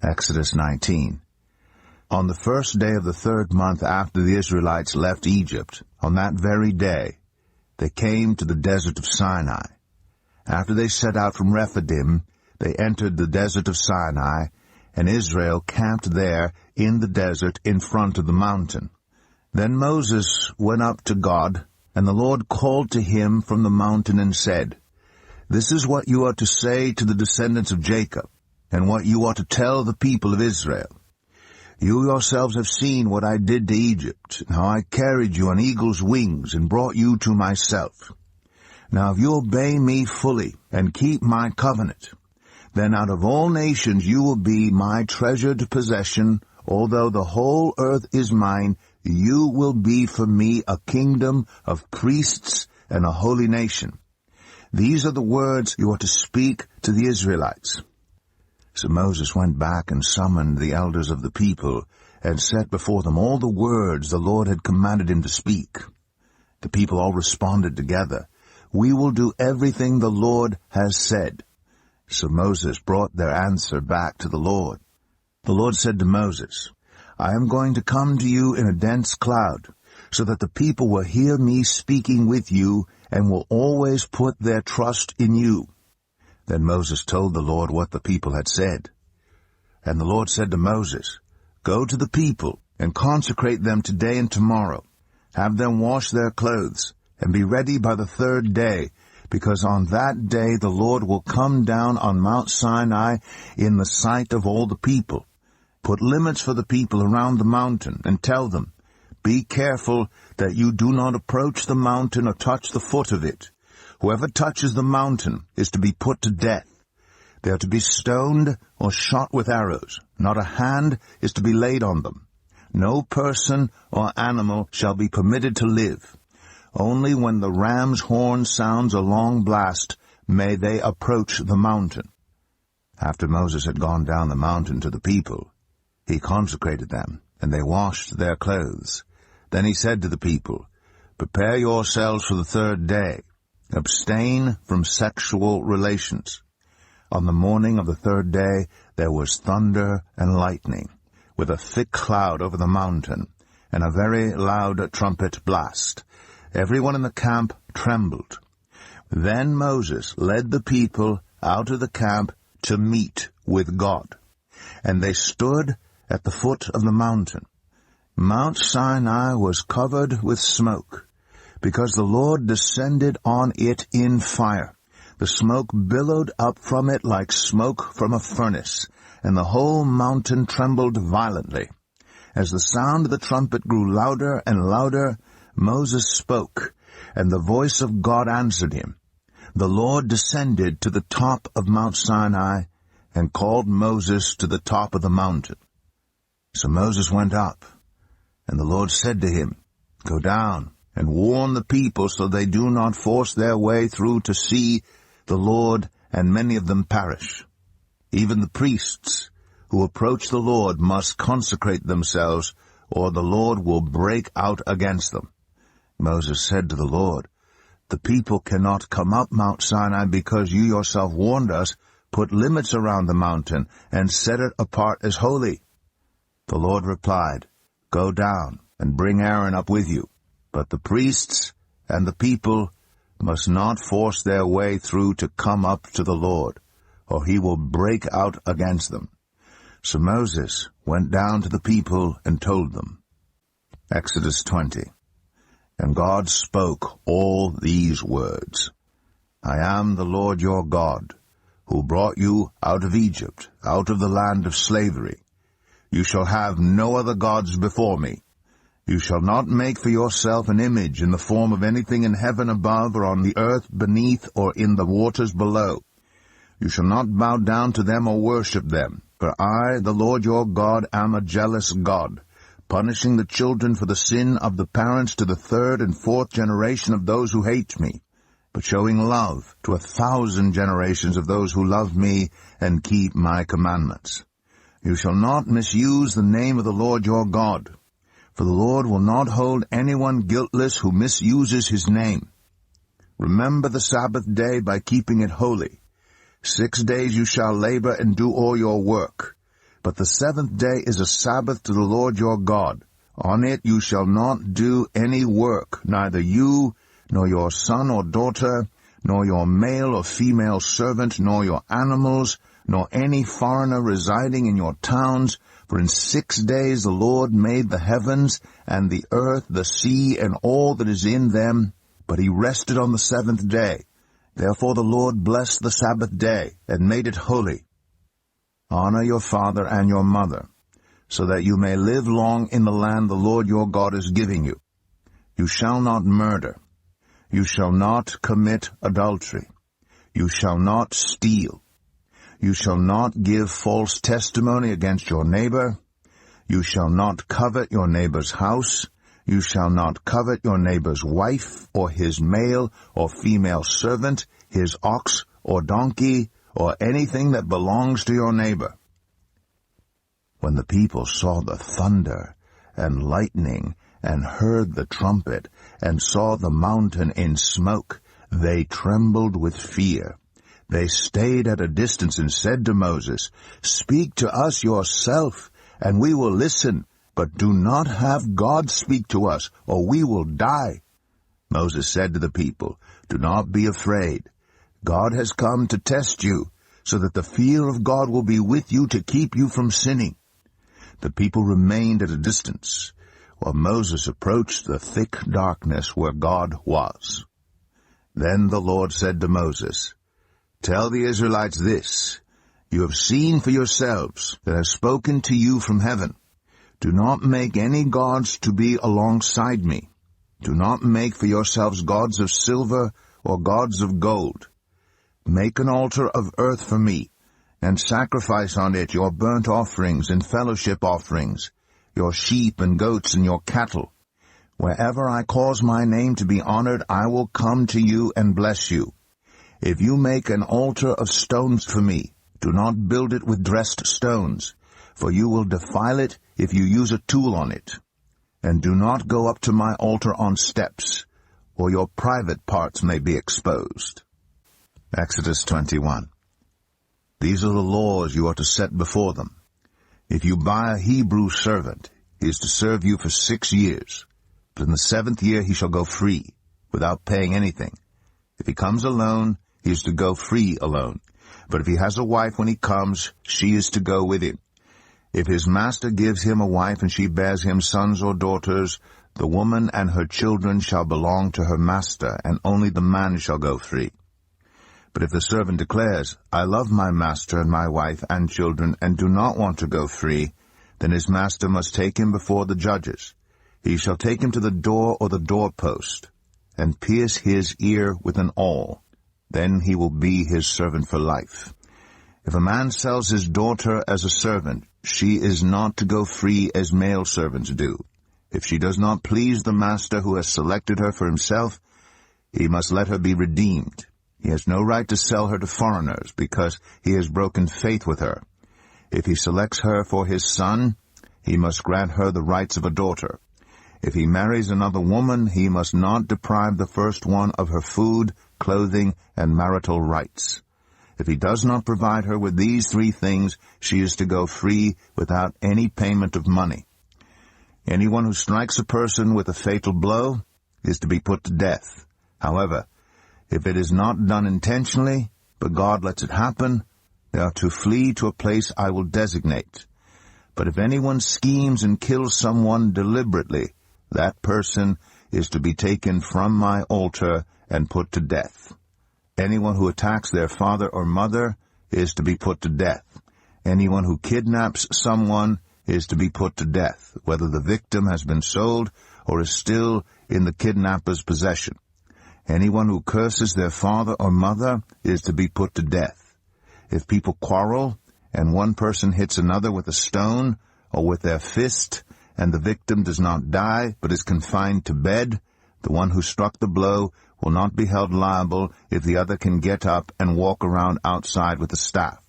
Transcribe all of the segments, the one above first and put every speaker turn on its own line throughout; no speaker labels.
Exodus 19. On the first day of the 3rd month after the Israelites left Egypt, on that very day, they came to the desert of Sinai. After they set out from Rephidim, they entered the desert of Sinai, and Israel camped there in the desert in front of the mountain. Then Moses went up to God, and the Lord called to him from the mountain and said, "This is what you are to say to the descendants of Jacob, and what you are to tell the people of Israel. You yourselves have seen what I did to Egypt, and how I carried you on eagle's wings and brought you to myself. Now if you obey me fully and keep my covenant, then out of all nations you will be my treasured possession. Although the whole earth is mine, you will be for me a kingdom of priests and a holy nation. These are the words you are to speak to the Israelites." So Moses went back and summoned the elders of the people, and set before them all the words the Lord had commanded him to speak. The people all responded together, "We will do everything the Lord has said." So Moses brought their answer back to the Lord. The Lord said to Moses, "I am going to come to you in a dense cloud, so that the people will hear me speaking with you and will always put their trust in you." Then Moses told the Lord what the people had said. And the Lord said to Moses, "Go to the people and consecrate them today and tomorrow. Have them wash their clothes and be ready by the 3rd day, because on that day the Lord will come down on Mount Sinai in the sight of all the people. Put limits for the people around the mountain and tell them, 'Be careful that you do not approach the mountain or touch the foot of it. Whoever touches the mountain is to be put to death. They are to be stoned or shot with arrows. Not a hand is to be laid on them. No person or animal shall be permitted to live. Only when the ram's horn sounds a long blast may they approach the mountain.'" After Moses had gone down the mountain to the people, he consecrated them, and they washed their clothes. Then he said to the people, "Prepare yourselves for the 3rd day. Abstain from sexual relations." On the morning of the 3rd day there was thunder and lightning, with a thick cloud over the mountain, and a very loud trumpet blast. Everyone in the camp trembled. Then Moses led the people out of the camp to meet with God, and they stood at the foot of the mountain. Mount Sinai was covered with smoke, because the Lord descended on it in fire. The smoke billowed up from it like smoke from a furnace, and the whole mountain trembled violently. As the sound of the trumpet grew louder and louder, Moses spoke, and the voice of God answered him. The Lord descended to the top of Mount Sinai and called Moses to the top of the mountain. So Moses went up, and the Lord said to him, "Go down and warn the people so they do not force their way through to see the Lord, and many of them perish. Even the priests who approach the Lord must consecrate themselves, or the Lord will break out against them." Moses said to the Lord, "The people cannot come up Mount Sinai because you yourself warned us. Put limits around the mountain and set it apart as holy." The Lord replied, "Go down and bring Aaron up with you. But the priests and the people must not force their way through to come up to the Lord, or he will break out against them." So Moses went down to the people and told them. Exodus 20. And God spoke all these words, "I am the Lord your God, who brought you out of Egypt, out of the land of slavery. You shall have no other gods before me. You shall not make for yourself an image in the form of anything in heaven above, or on the earth beneath, or in the waters below. You shall not bow down to them or worship them, for I, the Lord your God, am a jealous God, punishing the children for the sin of the parents to the 3rd and 4th generation of those who hate me, but showing love to 1,000 generations of those who love me and keep my commandments. You shall not misuse the name of the Lord your God, for the Lord will not hold anyone guiltless who misuses his name. Remember the Sabbath day by keeping it holy. 6 days you shall labor and do all your work. But the seventh day is a Sabbath to the Lord your God. On it you shall not do any work, neither you, nor your son or daughter, nor your male or female servant, nor your animals, nor any foreigner residing in your towns. For in 6 days the Lord made the heavens, and the earth, the sea, and all that is in them, but he rested on the seventh day. Therefore the Lord blessed the Sabbath day, and made it holy. Honor your father and your mother, so that you may live long in the land the Lord your God is giving you. You shall not murder. You shall not commit adultery. You shall not steal. You shall not give false testimony against your neighbor. You shall not covet your neighbor's house. You shall not covet your neighbor's wife, or his male or female servant, his ox or donkey, or anything that belongs to your neighbor. When the people saw the thunder and lightning, and heard the trumpet, and saw the mountain in smoke, they trembled with fear. They stayed at a distance and said to Moses, "Speak to us yourself, and we will listen, but do not have God speak to us, or we will die." Moses said to the people, "Do not be afraid. God has come to test you, so that the fear of God will be with you to keep you from sinning." The people remained at a distance, while Moses approached the thick darkness where God was. Then the Lord said to Moses, "Tell the Israelites this, you have seen for yourselves that I have spoken to you from heaven. Do not make any gods to be alongside me. Do not make for yourselves gods of silver or gods of gold. Make an altar of earth for me, and sacrifice on it your burnt offerings and fellowship offerings, your sheep and goats and your cattle. Wherever I cause my name to be honored, I will come to you and bless you. If you make an altar of stones for me, do not build it with dressed stones, for you will defile it if you use a tool on it. And do not go up to my altar on steps, or your private parts may be exposed." Exodus 21. These are the laws you are to set before them. If you buy a Hebrew servant, he is to serve you for 6 years. But in the 7th year he shall go free, without paying anything. If he comes alone, he is to go free alone. But if he has a wife when he comes, she is to go with him. If his master gives him a wife and she bears him sons or daughters, the woman and her children shall belong to her master, and only the man shall go free. But if the servant declares, "I love my master and my wife and children, and do not want to go free," then his master must take him before the judges. He shall take him to the door or the doorpost, and pierce his ear with an awl. Then he will be his servant for life. If a man sells his daughter as a servant, she is not to go free as male servants do. If she does not please the master who has selected her for himself, he must let her be redeemed. He has no right to sell her to foreigners, because he has broken faith with her. If he selects her for his son, he must grant her the rights of a daughter. If he marries another woman, he must not deprive the first one of her food, clothing, and marital rights. If he does not provide her with these 3 things, she is to go free without any payment of money. Anyone who strikes a person with a fatal blow is to be put to death. However, if it is not done intentionally, but God lets it happen, they are to flee to a place I will designate. But if anyone schemes and kills someone deliberately, that person is to be taken from my altar and put to death. Anyone who attacks their father or mother is to be put to death. Anyone who kidnaps someone is to be put to death, whether the victim has been sold or is still in the kidnapper's possession. Anyone who curses their father or mother is to be put to death. If people quarrel, and one person hits another with a stone or with their fist, and the victim does not die but is confined to bed, the one who struck the blow will not be held liable if the other can get up and walk around outside with a staff.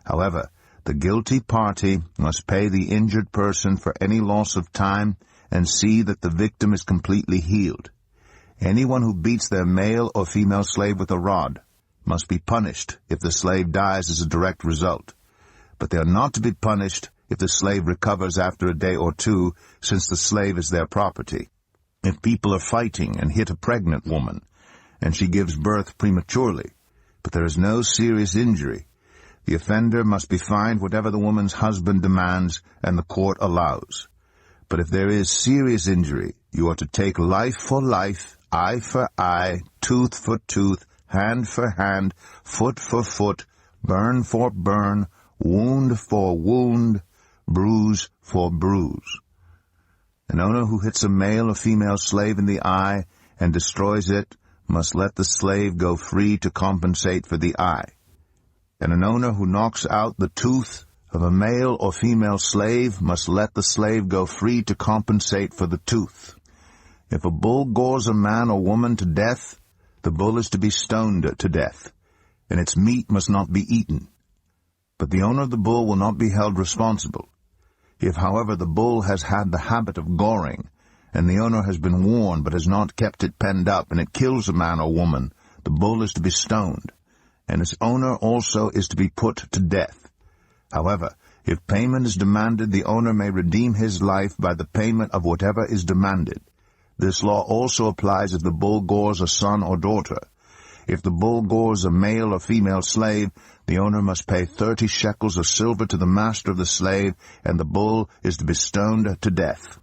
However, the guilty party must pay the injured person for any loss of time and see that the victim is completely healed. Anyone who beats their male or female slave with a rod must be punished if the slave dies as a direct result. But they are not to be punished if the slave recovers after a day or two, since the slave is their property. If people are fighting and hit a pregnant woman, and she gives birth prematurely, but there is no serious injury, the offender must be fined whatever the woman's husband demands and the court allows. But if there is serious injury, you are to take life for life, eye for eye, tooth for tooth, hand for hand, foot for foot, burn for burn, wound for wound, bruise for bruise. An owner who hits a male or female slave in the eye and destroys it must let the slave go free to compensate for the eye. And an owner who knocks out the tooth of a male or female slave must let the slave go free to compensate for the tooth. If a bull gores a man or woman to death, the bull is to be stoned to death, and its meat must not be eaten. But the owner of the bull will not be held responsible. If, however, the bull has had the habit of goring, and the owner has been warned but has not kept it penned up, and it kills a man or woman, the bull is to be stoned, and its owner also is to be put to death. However, if payment is demanded, the owner may redeem his life by the payment of whatever is demanded. This law also applies if the bull gores a son or daughter. If the bull gores a male or female slave, the owner must pay 30 shekels of silver to the master of the slave, and the bull is to be stoned to death.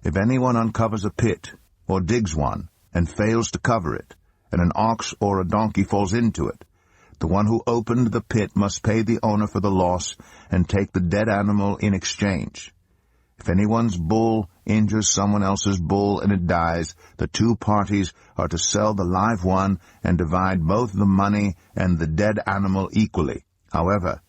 If anyone uncovers a pit, or digs one, and fails to cover it, and an ox or a donkey falls into it, the one who opened the pit must pay the owner for the loss and take the dead animal in exchange. If anyone's bull injures someone else's bull and it dies, the two parties are to sell the live one and divide both the money and the dead animal equally. However,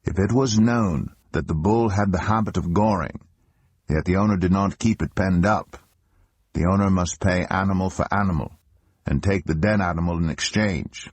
if it was known that the bull had the habit of goring, yet the owner did not keep it penned up, the owner must pay animal for animal and take the dead animal in exchange.